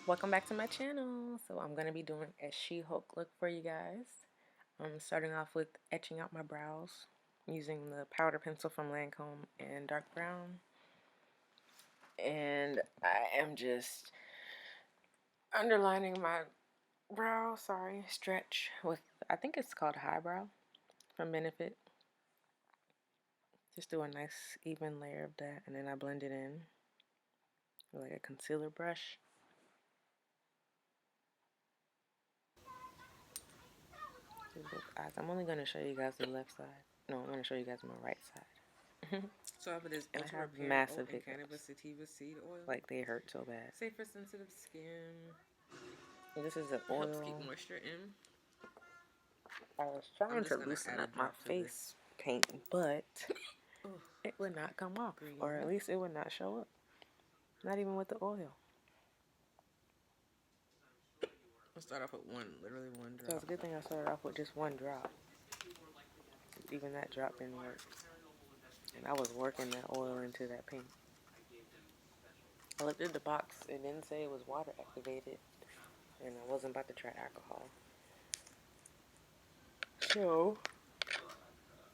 Welcome back to my channel. So I'm going to be doing a She-Hulk look for you guys. I'm starting off with etching out my brows using the powder pencil from Lancome and dark brown. And I am just underlining my brow, stretch with, I think it's called highbrow from Benefit. Just do a nice even layer of that, and then I blend it in with like a concealer brush. Both eyes. I'm only going to show you guys the left side. No, I'm going to show you guys my right side. So after this, and I have massive hiccups. cannabis sativa seed oil. Like they hurt so bad. Safe for sensitive skin. This is the oil. Helps keep moisture in. I was trying to loosen up my face paint, but it would not come off, or at least it would not show up. Not even with the oil. I'll start off with literally one drop. So it's a good thing I started off with just one drop. Even that drop didn't work. And I was working that oil into that paint. I looked at the box, it didn't say it was water activated, and I wasn't about to try alcohol. So,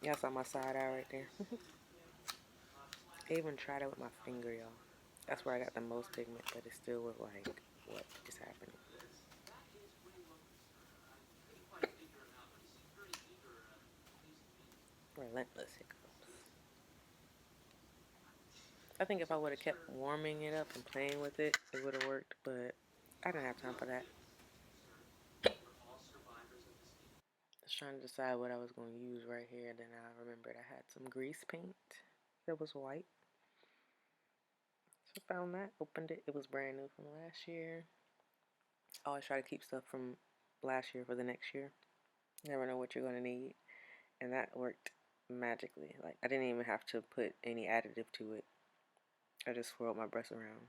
y'all saw my side eye right there. I even tried it with my finger, y'all. That's where I got the most pigment, but it still was like, what is happening? Relentless hiccups. I think if I would have kept warming it up and playing with it, it would have worked, but I didn't have time for that. I was trying to decide what I was going to use right here, then I remembered I had some grease paint that was white. So I found that, opened it. It was brand new from last year. I always try to keep stuff from last year for the next year. You never know what you're going to need. And that worked magically. Like, I didn't even have to put any additive to it. I just swirled my brush around.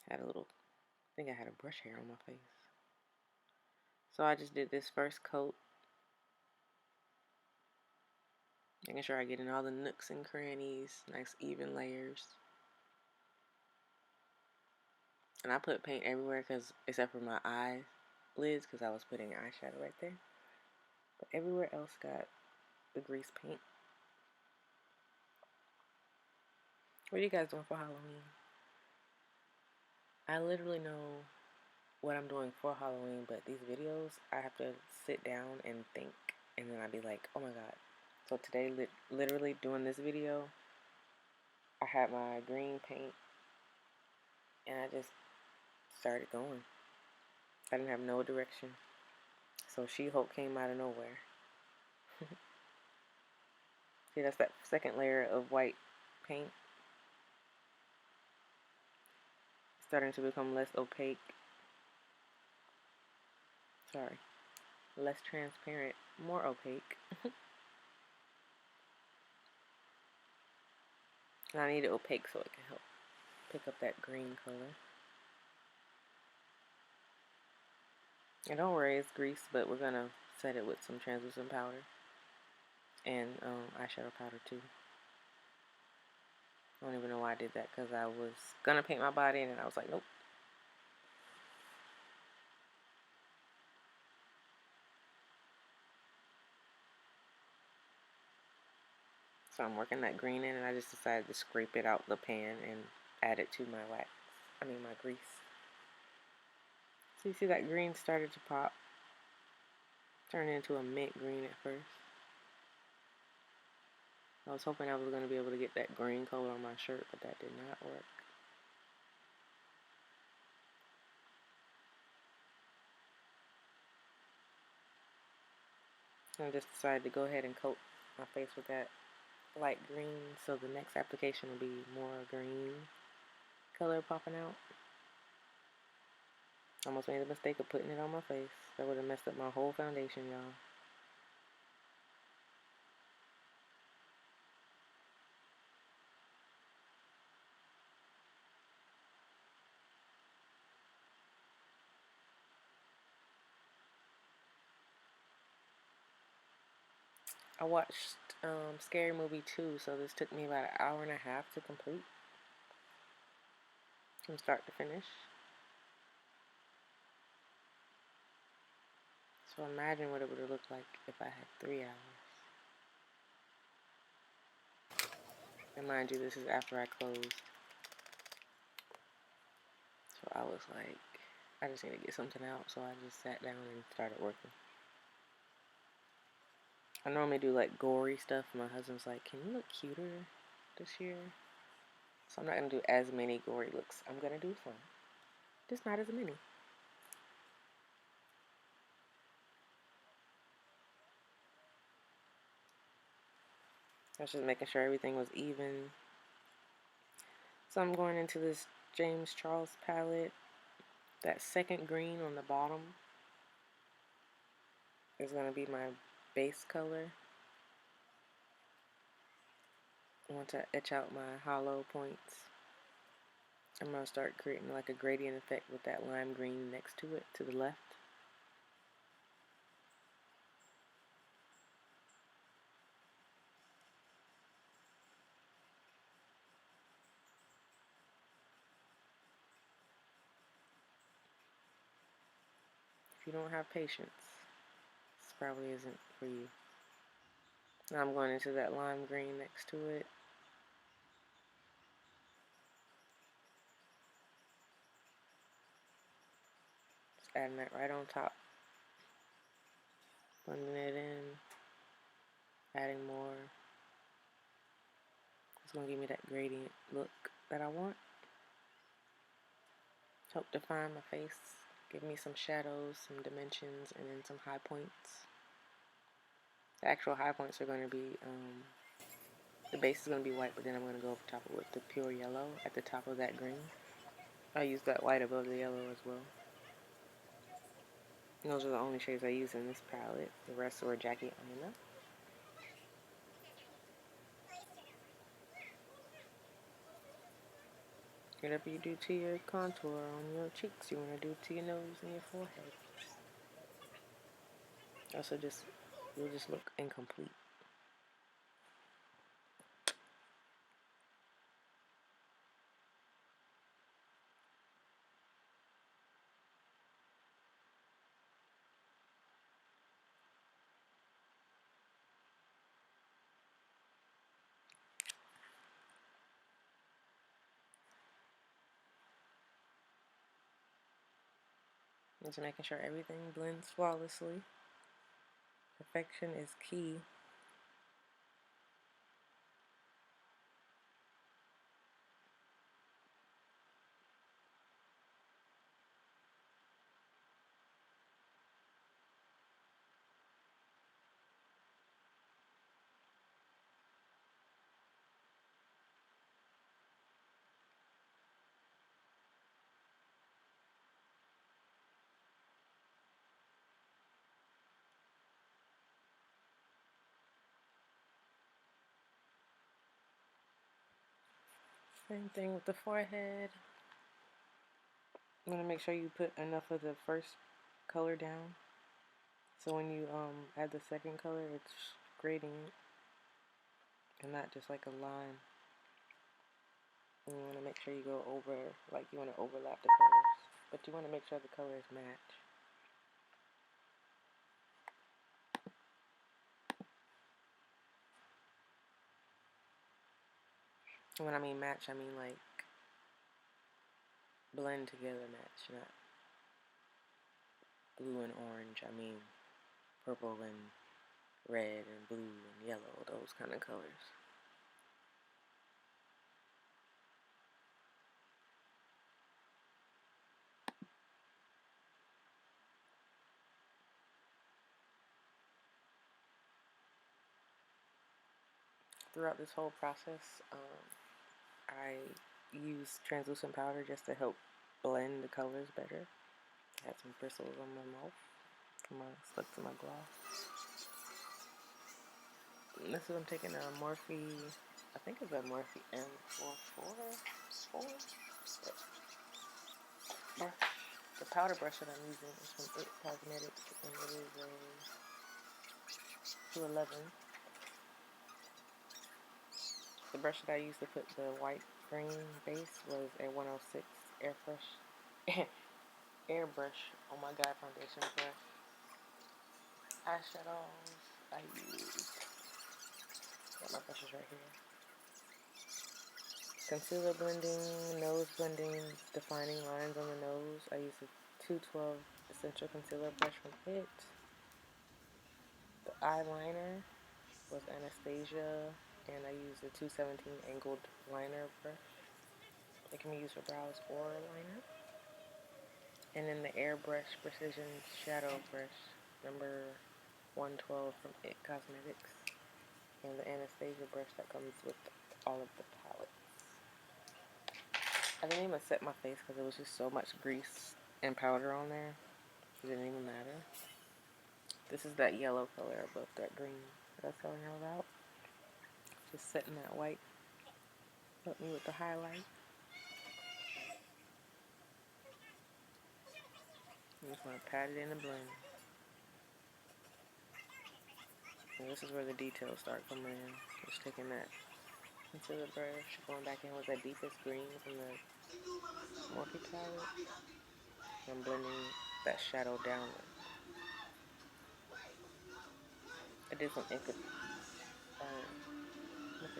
Had a little, I think I had a brush hair on my face. So I just did this first coat. Making sure I get in all the nooks and crannies. Nice even layers. And I put paint everywhere except for my eyelids, because I was putting eyeshadow right there. But everywhere else got the grease paint. What are you guys doing for Halloween? I literally know what I'm doing for Halloween, but these videos, I have to sit down and think, and then I'd be like, oh my god. So today, literally doing this video, I had my green paint, and I just started going. I didn't have no direction. So She-Hulk came out of nowhere. See, that's that second layer of white paint. Starting to become less opaque. Sorry. Less transparent, more opaque. And I need it opaque so it can help pick up that green color. And don't worry, it's grease, but we're gonna set it with some translucent powder and eyeshadow powder too. I don't even know why I did that, because I was gonna paint my body and then I was like, nope. So I'm working that green in, and I just decided to scrape it out the pan and add it to my my grease. So you see that green started to pop. Turned into a mint green at first. I was hoping I was going to be able to get that green color on my shirt, but that did not work. I just decided to go ahead and coat my face with that light green, so the next application will be more green color popping out. Almost made the mistake of putting it on my face. That would have messed up my whole foundation, y'all. I watched Scary Movie 2, so this took me about an hour and a half to complete. from start to finish. So imagine what it would have looked like if I had 3 hours. And mind you, this is after I closed. So I was like, I just need to get something out. So I just sat down and started working. I normally do like gory stuff. My husband's like, can you look cuter this year? So I'm not going to do as many gory looks. I'm going to do some. Just not as many. I was just making sure everything was even. So I'm going into this James Charles palette. That second green on the bottom is going to be my base color. I want to etch out my hollow points. I'm going to start creating like a gradient effect with that lime green next to it, to the left. If you don't have patience, this probably isn't for you. Now I'm going into that lime green next to it. Just adding that right on top. Blending it in. Adding more. It's going to give me that gradient look that I want. Help define my face. Give me some shadows, some dimensions, and then some high points. The actual high points are going to be, the base is going to be white, but then I'm going to go over top of it with the pure yellow at the top of that green. I use that white above the yellow as well. And those are the only shades I use in this palette. The rest were Jackie Aina. Whatever you do to your contour on your cheeks, you want to do to your nose and your forehead. Also, you'll just look incomplete. Just making sure everything blends flawlessly. Perfection is key. Same thing with the forehead. You want to make sure you put enough of the first color down. So when you add the second color, it's gradient and not just like a line. And you want to make sure you go over, like you want to overlap the colors. But you want to make sure the colors match. And when I mean match, I mean like blend together match, not blue and orange. I mean purple and red and blue and yellow, those kind of colors. Throughout this whole process, I use translucent powder just to help blend the colors better. I had some bristles on my mouth from my stuck to my gloss. And this is I'm taking a Morphe, I think it's a Morphe M444 brush. The powder brush that I'm using is from It Cosmetics, and it is a 211. The brush that I used to put the white green base was a 106. airbrush, oh my god, foundation brush. Eyeshadows, I use, got my brushes right here. Concealer blending, nose blending, defining lines on the nose. I use the 212 Essential Concealer brush from It. The eyeliner was Anastasia, and I used the 217 angled liner brush. It can be used for brows or liner. And then the airbrush precision shadow brush number 112 from It Cosmetics, and the Anastasia brush that comes with all of the palettes. I didn't even set my face because it was just so much grease and powder on there. It didn't even matter. This is that yellow color above that green that I was telling you about. Just setting that white. Help me with the highlight. I'm just going to pat it in and blend. And this is where the details start coming in. Just taking that concealer brush, going back in with that deepest green from the Morphe palette. I'm blending that shadow downward. I did some what's it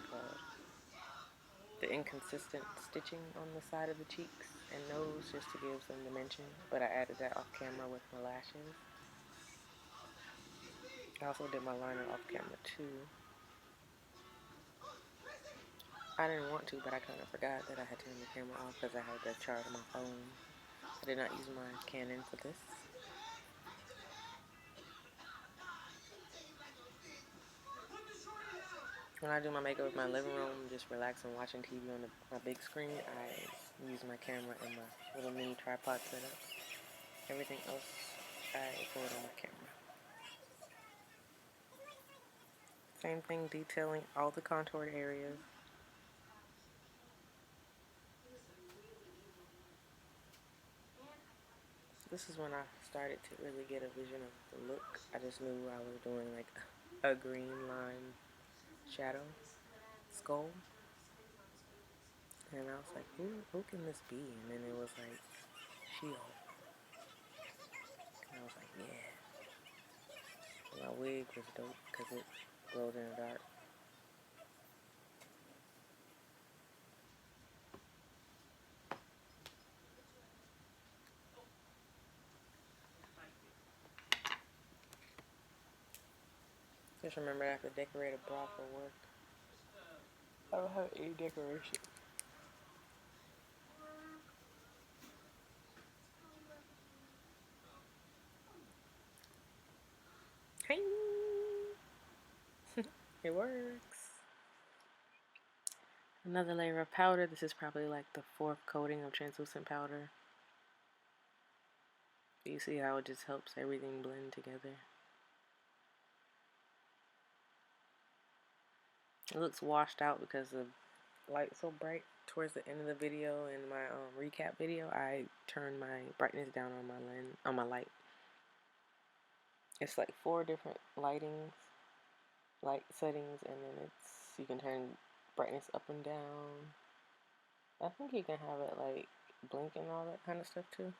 called? The inconsistent stitching on the side of the cheeks and nose just to give some dimension, but I added that off camera with my lashes. I also did my liner off camera too. I didn't want to, but I kind of forgot that I had turned the camera off because I had the charge on my phone. I did not use my Canon for this. When I do my makeup in my living room, just relaxing, watching TV on my big screen, I use my camera and my little mini tripod setup. Everything else, I record on my camera. Same thing, detailing all the contoured areas. This is when I started to really get a vision of the look. I just knew I was doing like a green line shadow skull. And I was like, who can this be? And then it was like, Shehulk. And I was like, yeah. My wig was dope because it glows in the dark. Just remember I have to decorate a bra for work. I don't have any decoration. Hey! It works. Another layer of powder. This is probably like the 4th coating of translucent powder. You see how it just helps everything blend together. It looks washed out because the light's so bright. Towards the end of the video, in my recap video, I turned my brightness down on my light. It's like 4 different light settings, and then you can turn brightness up and down. I think you can have it like blink and all that kind of stuff too.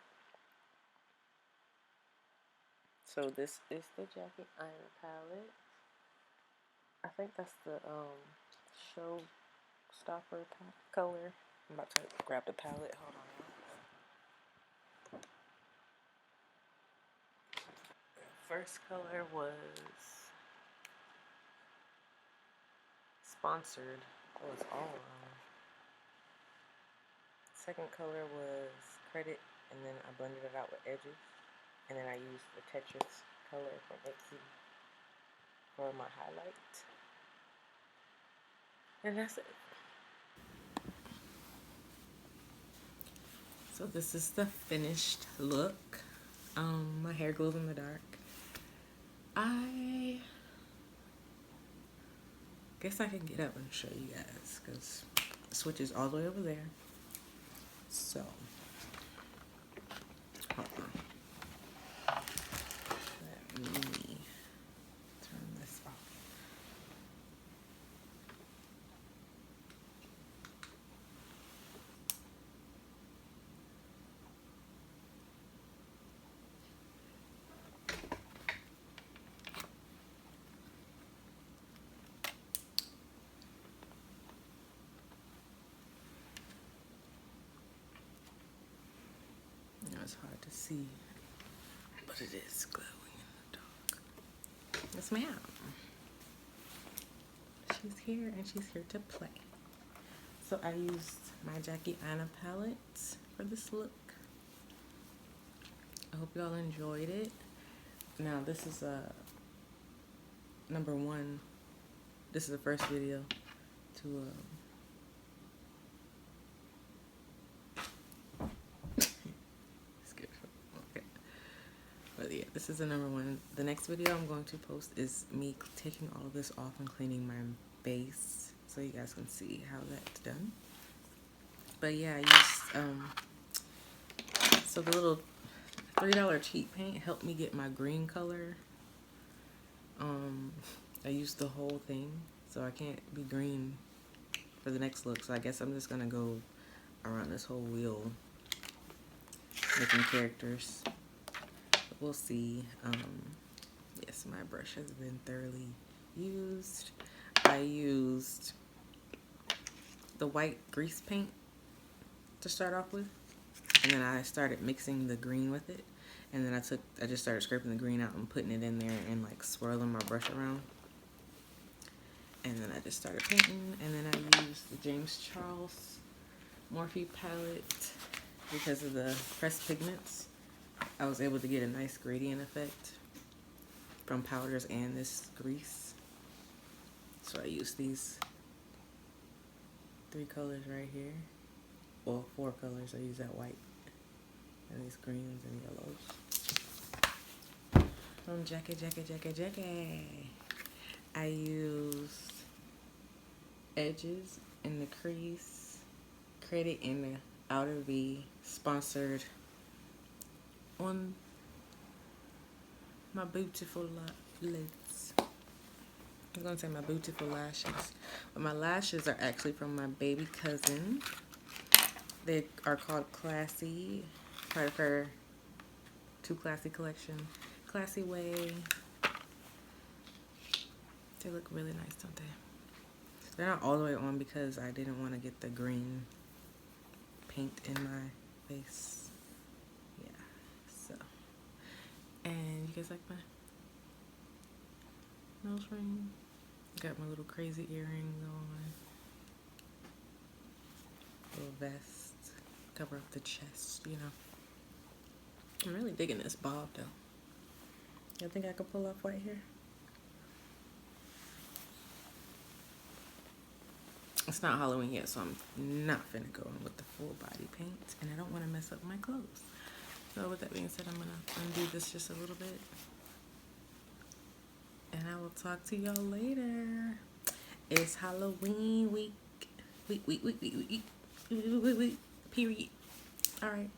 So this is the Jacket Iron palette. I think that's the Showstopper color. I'm about to grab the palette. Hold on. First color was Sponsored. Oh, it's all wrong. Second color was Credit, and then I blended it out with edges. And then I used the Tetris color from Ipsy for my highlight. And that's it. So this is the finished look. My hair glows in the dark. I guess I can get up and show you guys because the switch is all the way over there. So, hold on. Let me turn this off. to see, but it is glowing in the dark. Yes, ma'am. She's here and she's here to play. So I used my Jackie Aina palette for this look. I hope y'all enjoyed it. Now this is number one. This is the first video to okay. But yeah, this is the number one. The next video I'm going to post is me taking all of this off and cleaning my base, so you guys can see how that's done. But yeah, I used so the little $3 cheap paint helped me get my green color. I used the whole thing, so I can't be green for the next look. So I guess I'm just gonna go around this whole wheel making characters. But we'll see. Yes, my brush has been thoroughly used. I used the white grease paint to start off with, and then I started mixing the green with it, and then I just started scraping the green out and putting it in there and like swirling my brush around, and then I just started painting. And then I used the James Charles Morphe palette because of the pressed pigments. I was able to get a nice gradient effect from powders and this grease, so I used these 3 colors right here. Well, 4 colors. I use that white and these greens and yellows. From Jackie. I used edges in the crease, credit in the outer V, sponsored on my beautiful lids. I was gonna say my beautiful lashes, but my lashes are actually from my baby cousin. They are called Classy, part of her Too Classy collection. Classy Way. They look really nice, don't they? They're not all the way on because I didn't want to get the green paint in my face. Yeah, so. And you guys like my nose ring? Got my little crazy earrings on. Little vest. Cover up the chest, you know. I'm really digging this bob though. I think I could pull off white hair. It's not Halloween yet, so I'm not finna go in with the full body paint, and I don't want to mess up my clothes. So with that being said, I'm gonna undo this just a little bit, and I will talk to y'all later. It's Halloween week. Week. Period. All right.